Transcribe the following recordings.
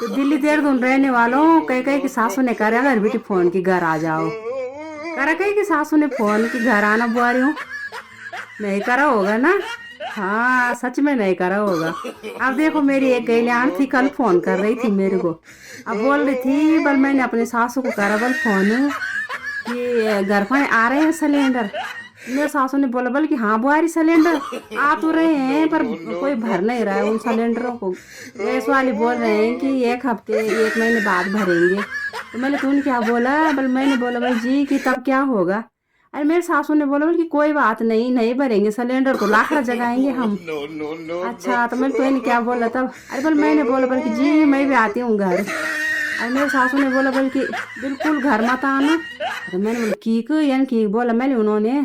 तो दिल्ली देहरादून रहने वालों कई कई की सासू ने करे अगर बेटी फोन की घर आ जाओ। करा कई की सासू ने फोन की घर आना बुआ रही हूँ। नहीं करा होगा ना। हाँ सच में नहीं करा होगा। अब देखो मेरी एक गैलियान थी कल फोन कर रही थी मेरे को। अब बोल रही थी बल मैंने अपनी सासू को करा बल फोन कि घर पर आ रहे हैं सिलेंडर। मेरे सासू ने बोला बल कि हाँ बुआरी सिलेंडर आ तो रहे हैं पर कोई भर नहीं रहा है उन सिलेंडरों को। गैस वाली बोल रहे हैं कि एक हफ्ते एक महीने बाद भरेंगे। तो मैंने तूने क्या बोला बल मैंने बोला भाई जी कि तब क्या होगा। अरे मेरे सासू ने बोला कि कोई बात नहीं नहीं भरेंगे सिलेंडर को लाखड़ा जगाएंगे हम। अच्छा तो मैंने तो क्या बोला तब। अरे बल मैंने बोला बल्कि जी मैं भी आती हूँ घर। अरे मेरे सासू ने बोला बल्कि बिल्कुल घर मत आना। अरे मैंने बोला की यानी की बोला मैंने उन्होंने।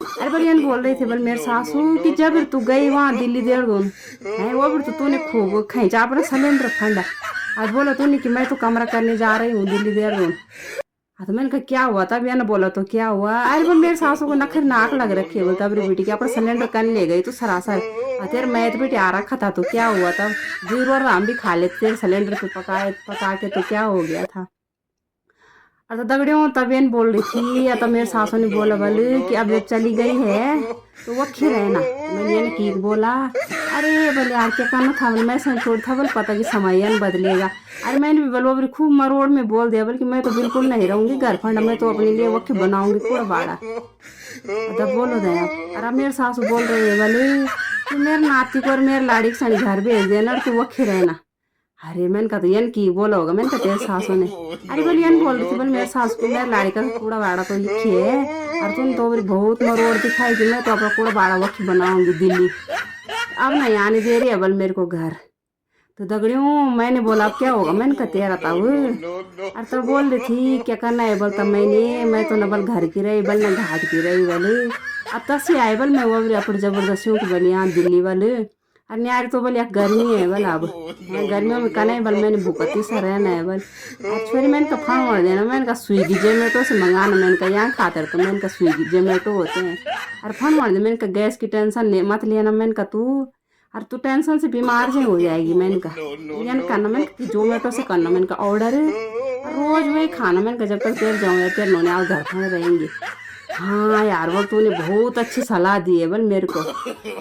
अरे बल यानी बोल रही थी बल मेरे सासू कि जब तू गई वहाँ दिल्ली देहरादून है वो भी तो तूने खूब खींचा अपना सिलेंडर फंडा। आज बोला तूने कि मैं तो कमरा करने जा रही हूँ दिल्ली देहरादून। हाँ तो मैंने कहा क्या हुआ तब या ना बोला तो क्या हुआ। अरे बोल मेरे सासू को नखर नाक लग रखी है बोल तब रे बेटी के अपना सिलेंडर कर ले गई तो सरासर। तेरे मैं तो बेटी आ रखा था तो क्या हुआ तब। जीरो और हम भी खा लेते तेरे सिलेंडर पे पका के तो क्या हो गया था। तो दगड़ियों तब एन बोल रही थी या तो मेरे सासू ने बोला बल कि अब जब चली गई है तो वक्खी रहना। तो मैंने ये की बोला अरे बोले यार क्या करना था बोले मैं छोड़ था बोल पता कि समय न बदलेगा। अरे मैंने भी बोलो खूब मरोड़ में बोल दिया बल्कि मैं तो बिल्कुल नहीं रहूंगी घर फंड मैं तो अपने लिए वक्खी बनाऊंगी कूड़ा बाड़ा। तब बोलो दया अरे मेरे सासू बोल रही है बोले कि मेरे नाती को और मेरे लाड़ी के घर भेज देना और तू वक्खी रहना। अरे मैंने कहा तो यन की बोला होगा मैंने कहा तेरे सासू ने। अरे बोल यन बोल रही थी बोल मेरे सासू को मेरे लाड़ी का कूड़ा बाड़ा तो लिखी है और तुम तो बहुत मरोड़ दिखाई कि मैं तो अपना कूड़ा बाड़ा वक्खी बनाऊंगी दिल्ली। अब नहीं आने दे रही है बल मेरे को घर। तो दगड़ियों मैंने बोला अब क्या होगा मैंने कहा तेरा ताऊ। अरे तो बोल रही थी क्या करना है बोल तब मैं तो न बल घर की रही बल न घाट की रही बोले। अब तब से आए बल मैं वो भी अपनी जबरदस्तियों की बनी यहाँ दिल्ली वाले। अरे यार तो बोल यार गर्मी है बल अब गर्मियों में कने बल मैंने भूखती सा रहना है बल। फिर मैंने कहा फोन मार देना मैंने कहा स्विगी जोमेटो से मंगाना मैंने कहा यहाँ खातर तो मैंने कहा स्विगी जोमेटो होते हैं। अरे फोन मार दे मैंने कहा गैस की टेंशन मत लेना मैंने कहा तू अरे तू टेंशन से बीमार से हो जाएगी मैंने कहा। यानी करना मैंने कि जोमेटो से करना मैंने कहा ऑर्डर रोज वही खाना मैंने कहा जब तक तेरे जाऊँ तेरे नोने आप घर खाने रहेंगे। हाँ यार बोल तूने बहुत अच्छी सलाह दी है बल मेरे को।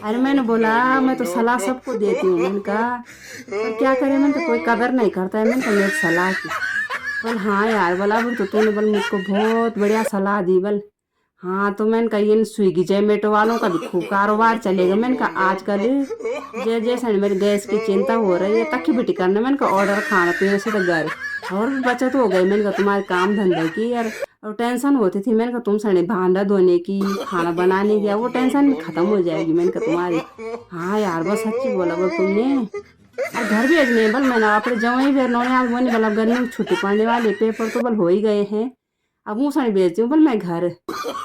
अरे मैंने बोला मैं तो सलाह सबको देती हूँ मैंने कहा पर क्या करे मैंने तो कोई कदर नहीं करता है मैंने कहा मेरी सलाह की। बोल हाँ यार बोला बोल तो तूने बल मुझको बहुत बढ़िया सलाह दी बल। हाँ तो मैंने कहा ये स्विगी जोमेटो वालों का भी खूब कारोबार चलेगा मैंने कहा आजकल जैसे मेरी गैस की चिंता हो रही है तक बिटी करने मैंने कहा ऑर्डर खाना पीने से तो घर और भी बचत हो गई मैंने कहा तुम्हारे काम धंधे की यार। और टेंशन होती थी मैंने कहा तुम सने भांडा धोने की खाना बनाने की वो टेंशन भी खत्म हो जाएगी मैंने कहा तुम्हारी। हाँ यार बस सच्ची बोला बोल तुमने। और घर भेजने बल मैंने अपने जवाई भी नौने आज बोने बल गर्मी में छुट्टी पड़ने वाली पेपर तो बल हो ही गए हैं। अब मुँह सने भेजती हूँ बल मैं घर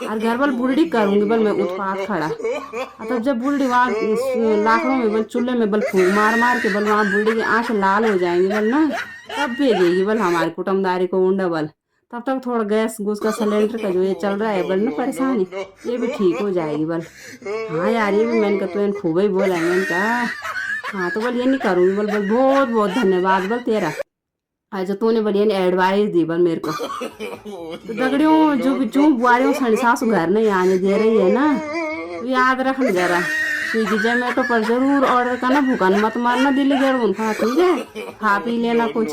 और घर बल बुढ़ी करूँगी बल मैं उत्पात खड़ा। तब जब बुढ़ी वहाँ लाखड़ों में बल चूल्हे में बल फूक मार मार के बल वहाँ बुढ़ी की आँखें लाल हो जाएंगी बल ना तब भेजेगी बल हमारी कुटुम्बदारी को उंडा बल। तब तक थोड़ा गैस घूस का सिलेंडर का जो ये चल रहा है बल ना परेशानी ये भी ठीक हो जाएगी बल। हाँ यार ये भी मैंने कहा तो खूब ही बोला है मैंने कहा। हाँ तो बल ये नहीं करूँगी बल बल बहुत बहुत धन्यवाद बल तेरा आज तूने बढ़िया एडवाइस दी बल मेरे को। तो दगड़ियों जो बुआरियों सनी सासू घर नहीं आने दे रही है ना तो याद रखना जरा स्विगी जोमेटो पर जरूर ऑर्डर करना भूखा मत मारना दिल्ली जरूर खा ठीक है खा पी लेना कुछ।